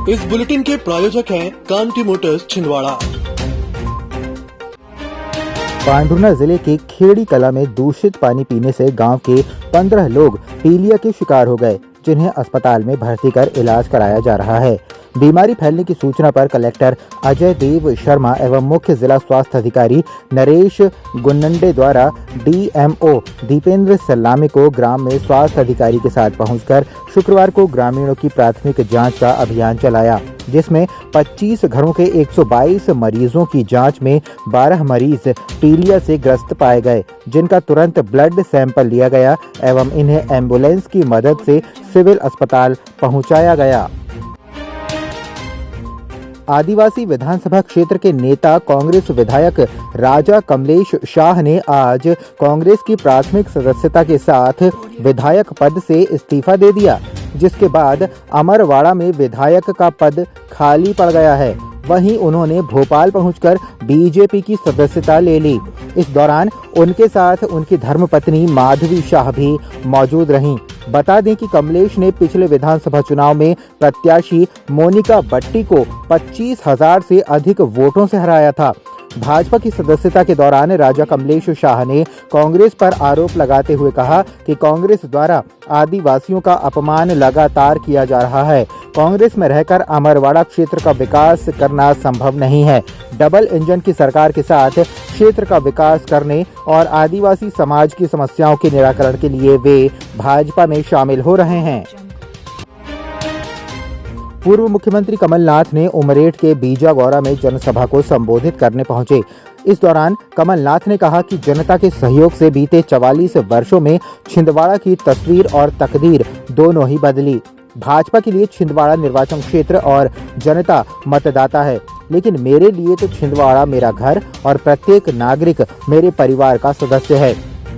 इस बुलेटिन के प्रायोजक हैं कांति मोटर्स छिंदवाड़ा। पांडुर्ना जिले के खेड़ी कला में दूषित पानी पीने से गांव के 15 लोग पीलिया के शिकार हो गए, जिन्हें अस्पताल में भर्ती कर इलाज कराया जा रहा है। बीमारी फैलने की सूचना पर कलेक्टर अजय देव शर्मा एवं मुख्य जिला स्वास्थ्य अधिकारी नरेश गुन्नंडे द्वारा डीएमओ दीपेंद्र सलामी को ग्राम में स्वास्थ्य अधिकारी के साथ पहुंचकर शुक्रवार को ग्रामीणों की प्राथमिक जांच का अभियान चलाया, जिसमें 25 घरों के 122 मरीजों की जांच में 12 मरीज पीलिया से ग्रस्त पाए गए, जिनका तुरंत ब्लड सैंपल लिया गया एवं इन्हें एम्बुलेंस की मदद से सिविल अस्पताल पहुंचाया गया। आदिवासी विधानसभा क्षेत्र के नेता कांग्रेस विधायक राजा कमलेश शाह ने आज कांग्रेस की प्राथमिक सदस्यता के साथ विधायक पद से इस्तीफा दे दिया, जिसके बाद अमरवाड़ा में विधायक का पद खाली पड़ गया है। वहीं उन्होंने भोपाल पहुंचकर बीजेपी की सदस्यता ले ली। इस दौरान उनके साथ उनकी धर्मपत्नी माधवी शाह भी मौजूद रहीं। बता दें कि कमलेश ने पिछले विधानसभा चुनाव में प्रत्याशी मोनिका बट्टी को 25,000 से अधिक वोटों से हराया था। भाजपा की सदस्यता के दौरान राजा कमलेश शाह ने कांग्रेस पर आरोप लगाते हुए कहा कि कांग्रेस द्वारा आदिवासियों का अपमान लगातार किया जा रहा है। कांग्रेस में रहकर अमरवाड़ा क्षेत्र का विकास करना संभव नहीं है। डबल इंजन की सरकार के साथ क्षेत्र का विकास करने और आदिवासी समाज की समस्याओं के निराकरण के लिए वे भाजपा में शामिल हो रहे हैं। पूर्व मुख्यमंत्री कमलनाथ ने उमरेठ के बीजागौरा में जनसभा को संबोधित करने पहुंचे। इस दौरान कमलनाथ ने कहा कि जनता के सहयोग से बीते 44 वर्षों में छिंदवाड़ा की तस्वीर और तकदीर दोनों ही बदली। भाजपा के लिए छिंदवाड़ा निर्वाचन क्षेत्र और जनता मतदाता है, लेकिन मेरे लिए तो छिंदवाड़ा मेरा घर और प्रत्येक नागरिक मेरे परिवार का सदस्य है।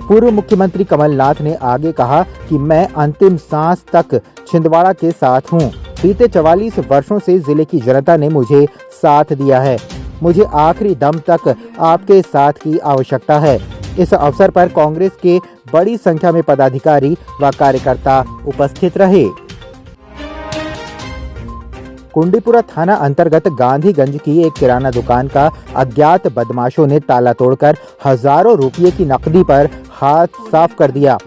पूर्व मुख्यमंत्री कमलनाथ ने आगे कहा कि मैं अंतिम सांस तक छिंदवाड़ा के साथ हूं। बीते 44 वर्षों से जिले की जनता ने मुझे साथ दिया है। मुझे आखिरी दम तक आपके साथ की आवश्यकता है। इस अवसर पर कांग्रेस के बड़ी संख्या में पदाधिकारी व कार्यकर्ता उपस्थित रहे। कुंडीपुरा थाना अंतर्गत गांधीगंज की एक किराना दुकान का अज्ञात बदमाशों ने ताला तोड़कर हजारों रुपये की नकदी पर हाथ साफ कर दिया।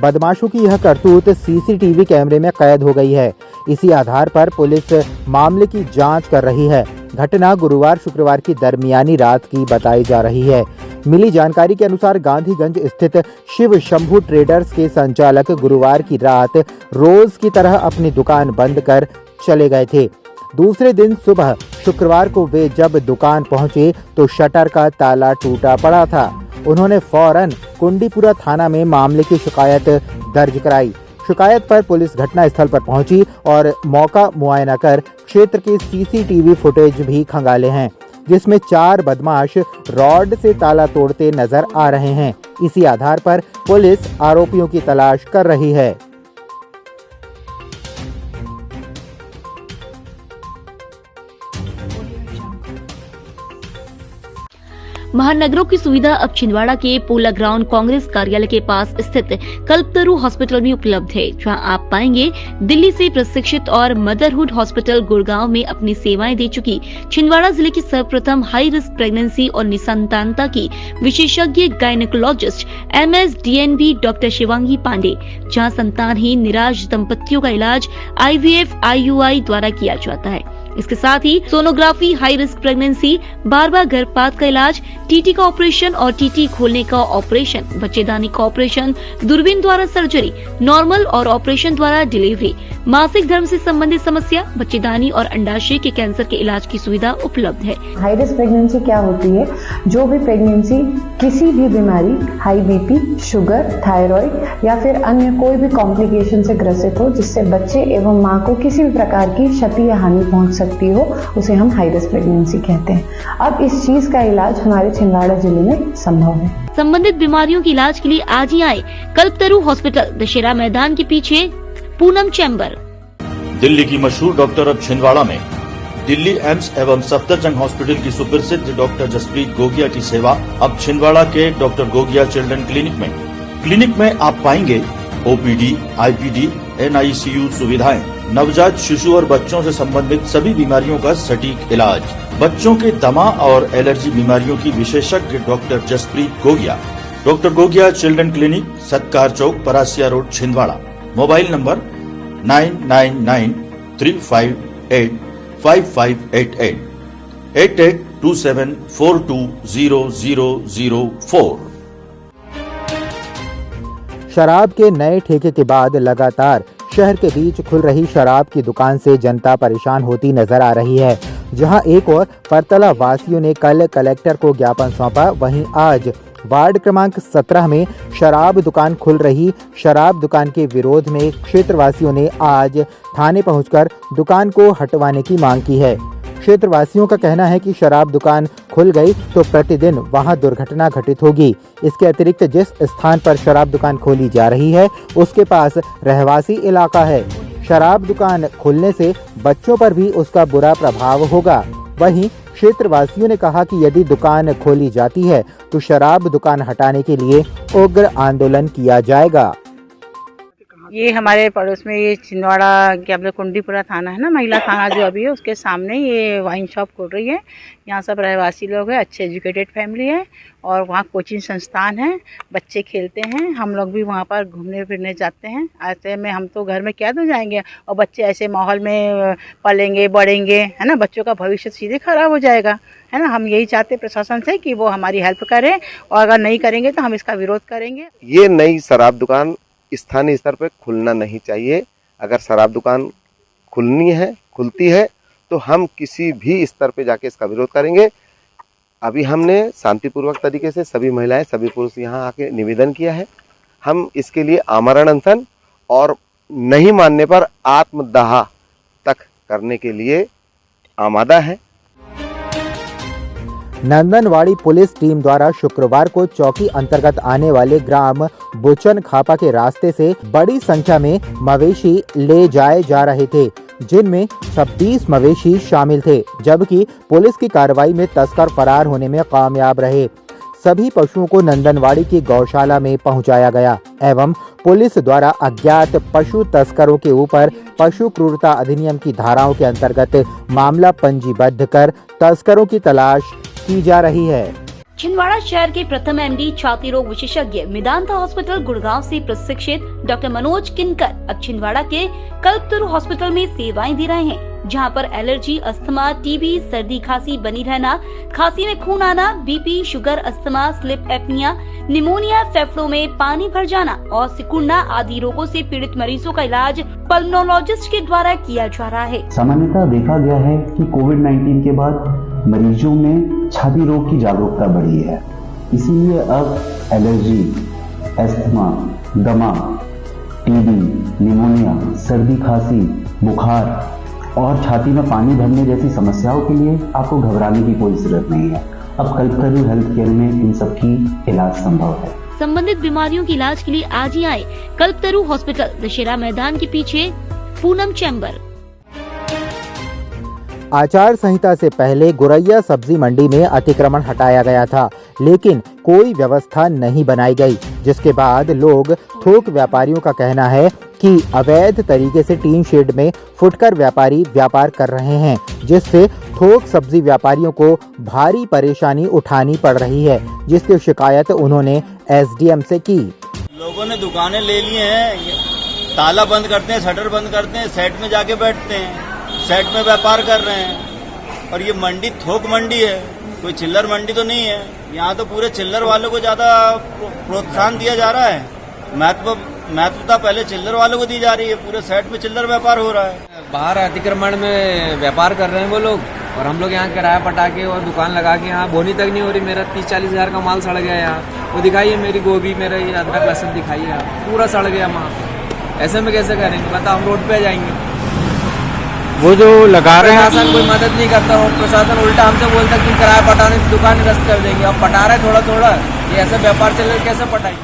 बदमाशों की यह करतूत सीसीटीवी कैमरे में कैद हो गई है। इसी आधार पर पुलिस मामले की जांच कर रही है। घटना गुरुवार शुक्रवार की दरमियानी रात की बताई जा रही है। मिली जानकारी के अनुसार गांधीगंज स्थित शिव शंभू ट्रेडर्स के संचालक गुरुवार की रात रोज की तरह अपनी दुकान बंद कर चले गए थे। दूसरे दिन सुबह शुक्रवार को वे जब दुकान पहुंचे तो शटर का ताला टूटा पड़ा था। उन्होंने फौरन कुंडीपुरा थाना में मामले की शिकायत दर्ज कराई। शिकायत पर पुलिस घटनास्थल पर पहुंची और मौका मुआयना कर क्षेत्र के सीसीटीवी फुटेज भी खंगाले हैं, जिसमें 4 बदमाश रॉड से ताला तोड़ते नजर आ रहे हैं। इसी आधार पर पुलिस आरोपियों की तलाश कर रही है। महानगरों की सुविधा अब छिंदवाड़ा के पोला ग्राउंड कांग्रेस कार्यालय के पास स्थित कल्पतरु हॉस्पिटल में उपलब्ध है, जहां आप पाएंगे दिल्ली से प्रशिक्षित और मदरहुड हॉस्पिटल गुड़गांव में अपनी सेवाएं दे चुकी छिंदवाड़ा जिले की सर्वप्रथम हाई रिस्क प्रेगनेंसी और निसंतानता की विशेषज्ञ gynaecologist MS DNB doctor Shivangi Pandey, जहाँ संतानहीन निराश दंपतियों का इलाज IVF IUI द्वारा किया जाता है। इसके साथ ही सोनोग्राफी, हाई रिस्क प्रेगनेंसी, बार-बार गर्भपात का इलाज, टीटी का ऑपरेशन और टीटी खोलने का ऑपरेशन, बच्चेदानी का ऑपरेशन, दूरबीन द्वारा सर्जरी, नॉर्मल और ऑपरेशन द्वारा डिलीवरी, मासिक धर्म से संबंधित समस्या, बच्चेदानी और अंडाशय के कैंसर के इलाज की सुविधा उपलब्ध है। हाई रिस्क प्रेगनेंसी क्या होती है? जो भी प्रेगनेंसी किसी भी बीमारी, हाई BP, शुगर, थायराइड या फिर अन्य कोई भी कॉम्प्लिकेशन से ग्रसित हो, जिससे बच्चे एवं माँ को किसी भी प्रकार की क्षति या हानि पहुंच सकती हो, उसे हम हाई रिस्क प्रेगनेंसी कहते हैं। अब इस चीज का इलाज हमारे छिंदवाड़ा जिले में संभव है। संबंधित बीमारियों के इलाज के लिए आज ही आए कल्पतरु हॉस्पिटल, दशहरा मैदान के पीछे, पूनम चैम्बर। दिल्ली की मशहूर डॉक्टर अब छिंदवाड़ा में। दिल्ली एम्स एवं सफदरजंग हॉस्पिटल की सुप्रसिद्ध डॉक्टर जसप्रीत गोगिया की सेवा अब छिंदवाड़ा के डॉक्टर गोगिया चिल्ड्रन क्लिनिक में। क्लिनिक में आप पाएंगे OPD, IPD, NICU सुविधाएं, नवजात शिशु और बच्चों से संबंधित सभी बीमारियों का सटीक इलाज, बच्चों के दमा और एलर्जी बीमारियों की विशेषज्ञ doctor Jaspreet Gogia. Doctor Gogia children clinic, Satkar Chowk, Parasia road, Chhindwara. Mobile number 9993585588 8827420004। शराब के नए ठेके के बाद लगातार शहर के बीच खुल रही शराब की दुकान से जनता परेशान होती नजर आ रही है। जहां एक और परतला वासियों ने कल कलेक्टर को ज्ञापन सौंपा, वहीं आज वार्ड क्रमांक 17 में शराब दुकान खुल रही शराब दुकान के विरोध में क्षेत्रवासियों ने आज थाने पहुंचकर दुकान को हटवाने की मांग की है। क्षेत्रवासियों का कहना है कि शराब दुकान खुल गई तो प्रतिदिन वहां दुर्घटना घटित होगी। इसके अतिरिक्त जिस स्थान पर शराब दुकान खोली जा रही है उसके पास रहवासी इलाका है। शराब दुकान खुलने से बच्चों पर भी उसका बुरा प्रभाव होगा। वहीं क्षेत्रवासियों ने कहा कि यदि दुकान खोली जाती है तो शराब दुकान हटाने के लिए उग्र आंदोलन किया जाएगा। ये हमारे पड़ोस में ये छिंदवाड़ा क्या बोले कुंडीपुरा थाना है ना, महिला थाना जो अभी है उसके सामने ये वाइन शॉप खुल रही है। यहाँ सब रहवासी लोग हैं, अच्छे एजुकेटेड फैमिली है और वहाँ कोचिंग संस्थान है, बच्चे खेलते हैं। हम लोग भी वहाँ पर घूमने फिरने जाते हैं। ऐसे में हम तो घर में कैद हो जाएंगे और बच्चे ऐसे माहौल में पलेंगे बढ़ेंगे, है ना, बच्चों का भविष्य सीधे खराब हो जाएगा, है ना। हम यही चाहते प्रशासन से कि वो हमारी हेल्प करे और अगर नहीं करेंगे तो हम इसका विरोध करेंगे। ये नई शराब दुकान स्थानीय स्तर पर खुलना नहीं चाहिए। अगर शराब दुकान खुलती है तो हम किसी भी स्तर पे जाके इसका विरोध करेंगे। अभी हमने शांतिपूर्वक तरीके से सभी महिलाएं सभी पुरुष यहाँ आके निवेदन किया है। हम इसके लिए आमरण अनशन और नहीं मानने पर आत्मदाह तक करने के लिए आमादा है। नंदनवाड़ी पुलिस टीम द्वारा शुक्रवार को चौकी अंतर्गत आने वाले ग्राम बुचन खापा के रास्ते से बड़ी संख्या में मवेशी ले जाए जा रहे थे, जिनमें 26 मवेशी शामिल थे, जबकि पुलिस की कार्रवाई में तस्कर फरार होने में कामयाब रहे। सभी पशुओं को नंदनवाड़ी की गौशाला में पहुंचाया गया एवं पुलिस द्वारा अज्ञात पशु तस्करों के ऊपर पशु क्रूरता अधिनियम की धाराओं के अंतर्गत मामला पंजीबद्ध कर तस्करों की तलाश की जा रही है। छिंदवाड़ा शहर के प्रथम MD छाती रोग विशेषज्ञ मेदांता हॉस्पिटल गुड़गांव से प्रशिक्षित डॉक्टर मनोज किनकर अब छिंदवाड़ा के कल्पतरु हॉस्पिटल में सेवाएं दे रहे हैं, जहां पर एलर्जी, अस्थमा, TB, सर्दी खांसी बनी रहना, खांसी में खून आना, BP, sugar, asthma, slip apnoea, pneumonia, फेफड़ों में पानी भर जाना और सिकुड़ना आदि रोगों से पीड़ित मरीजों का इलाज पल्मोनोलॉजिस्ट के द्वारा किया जा रहा है। सामान्यतः देखा गया है कि कोविड-19 के बाद मरीजों में छाती रोग की जागरूकता बढ़ी है, इसीलिए अब एलर्जी, अस्थमा, दमा, TB, निमोनिया, सर्दी खांसी, बुखार और छाती में पानी भरने जैसी समस्याओं के लिए आपको घबराने की कोई जरूरत नहीं है। अब कल्पतरु हेल्थ केयर में इन सब की इलाज संभव है। संबंधित बीमारियों के इलाज के लिए आज ही आए कल्पतरु हॉस्पिटल, दशहरा मैदान के पीछे, पूनम चैम्बर। आचार संहिता से पहले गुरैया सब्जी मंडी में अतिक्रमण हटाया गया था, लेकिन कोई व्यवस्था नहीं बनाई गई, जिसके बाद लोग थोक व्यापारियों का कहना है कि अवैध तरीके से टीन शेड में फुटकर व्यापारी व्यापार कर रहे हैं, जिससे थोक सब्जी व्यापारियों को भारी परेशानी उठानी पड़ रही है, जिसकी शिकायत उन्होंने SDM से की। लोगों ने दुकानें ले ली हैं, ताला बंद करते हैं, शटर बंद करते हैं, सेट में जाके बैठते हैं, सेट में व्यापार कर रहे हैं। और ये मंडी थोक मंडी है, कोई चिल्लर मंडी तो नहीं है। यहाँ तो पूरे चिल्लर वालों को ज्यादा प्रोत्साहन दिया जा रहा है, महत्वता पहले चिल्लर वालों को दी जा रही है। पूरे सेट में चिल्लर व्यापार हो रहा है। बाहर अतिक्रमण में व्यापार कर रहे हैं वो लोग, और हम लोग यहाँ किराया पटाके और दुकान लगा के यहाँ बोनी तक नहीं हो रही। मेरा 30-40 हज़ार का माल सड़ गया यहाँ। वो दिखाइए मेरी गोभी, मेरा ये अदरक लहसुन दिखाइए, पूरा सड़ गया माल। ऐसे में कैसे करेंगे, पता हम रोड पे जाएंगे। वो जो लगा रहे हैं प्रशासन कोई मदद नहीं करता, और प्रशासन उल्टा हमसे बोलता कि किराया पटाने से दुकान रद्द कर देंगे। अब पटा रहे थोड़ा थोड़ा, ये ऐसा व्यापार चल रहा है, कैसे पटाएंगे।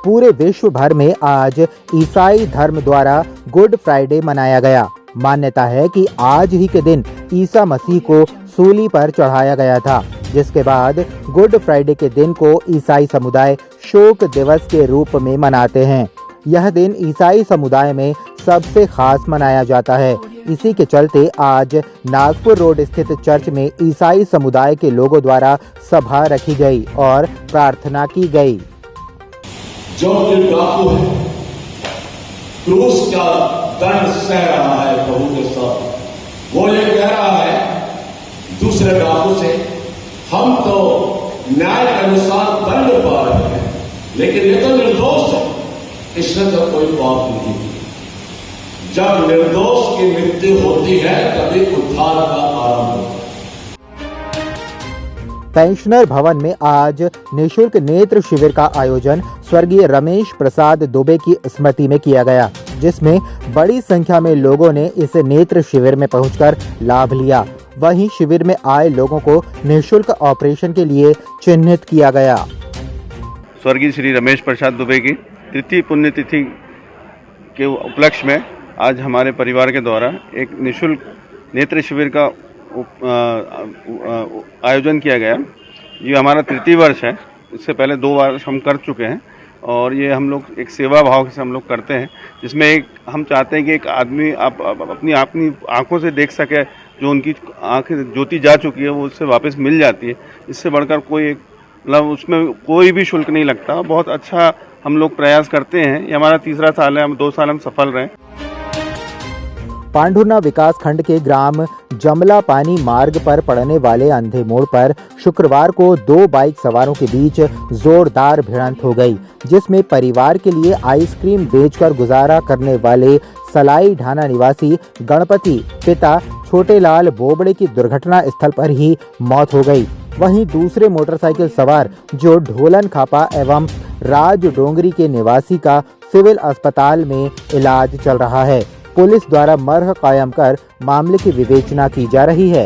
पूरे विश्व भर में आज ईसाई धर्म द्वारा गुड फ्राइडे मनाया गया। मान्यता है कि आज ही के दिन ईसा मसीह को सूली पर चढ़ाया गया था, जिसके बाद गुड फ्राइडे के दिन को ईसाई समुदाय शोक दिवस के रूप में मनाते हैं। यह दिन ईसाई समुदाय में सबसे खास मनाया जाता है। इसी के चलते आज नागपुर रोड स्थित चर्च में ईसाई समुदाय के लोगों द्वारा सभा रखी गई और प्रार्थना की गई। जो डाकू है क्रूस का दंड सह रहा है प्रभु के साथ, वो ये कह रहा है दूसरे डाकू से, हम तो न्याय के अनुसार दंड पा रहे हैं, लेकिन ये तो निर्दोष है, इसमें तो कोई पाप नहीं। जब निर्दोष की मृत्यु होती है तभी उद्धार का आरंभ होता है। पेंशनर भवन में आज निःशुल्क नेत्र शिविर का आयोजन स्वर्गीय रमेश प्रसाद दुबे की स्मृति में किया गया, जिसमें बड़ी संख्या में लोगों ने इस नेत्र शिविर में पहुंचकर लाभ लिया। वहीं शिविर में आए लोगों को निःशुल्क ऑपरेशन के लिए चिन्हित किया गया। स्वर्गीय श्री रमेश प्रसाद दुबे की तृतीय पुण्यतिथि के उपलक्ष्य में आज हमारे परिवार के द्वारा एक निःशुल्क नेत्र शिविर का आयोजन किया गया। ये हमारा तृतीय वर्ष है, इससे पहले 2 वर्ष हम कर चुके हैं और ये हम लोग एक सेवा भाव से हम लोग करते हैं, जिसमें एक हम चाहते हैं कि एक आदमी अपनी आंखों से देख सके, जो उनकी आंखें ज्योति जा चुकी है वो उससे वापस मिल जाती है। इससे बढ़कर कोई एक मतलब उसमें कोई भी शुल्क नहीं लगता। बहुत अच्छा हम लोग प्रयास करते हैं। ये हमारा 3रा साल है, हम 2 साल हम सफल रहे। पांढुर्ना विकास खंड के ग्राम जमला पानी मार्ग पर पड़ने वाले अंधे मोड़ पर शुक्रवार को 2 बाइक सवारों के बीच जोरदार भिड़ंत हो गई, जिसमें परिवार के लिए आइसक्रीम बेचकर गुजारा करने वाले सलाई ढाना निवासी गणपति पिता छोटेलाल बोबड़े की दुर्घटना स्थल पर ही मौत हो गई। वहीं दूसरे मोटरसाइकिल सवार जो ढोलन खापा एवं राज डोंगरी के निवासी का सिविल अस्पताल में इलाज चल रहा है। पुलिस द्वारा मर्ग कायम कर मामले की विवेचना की जा रही है।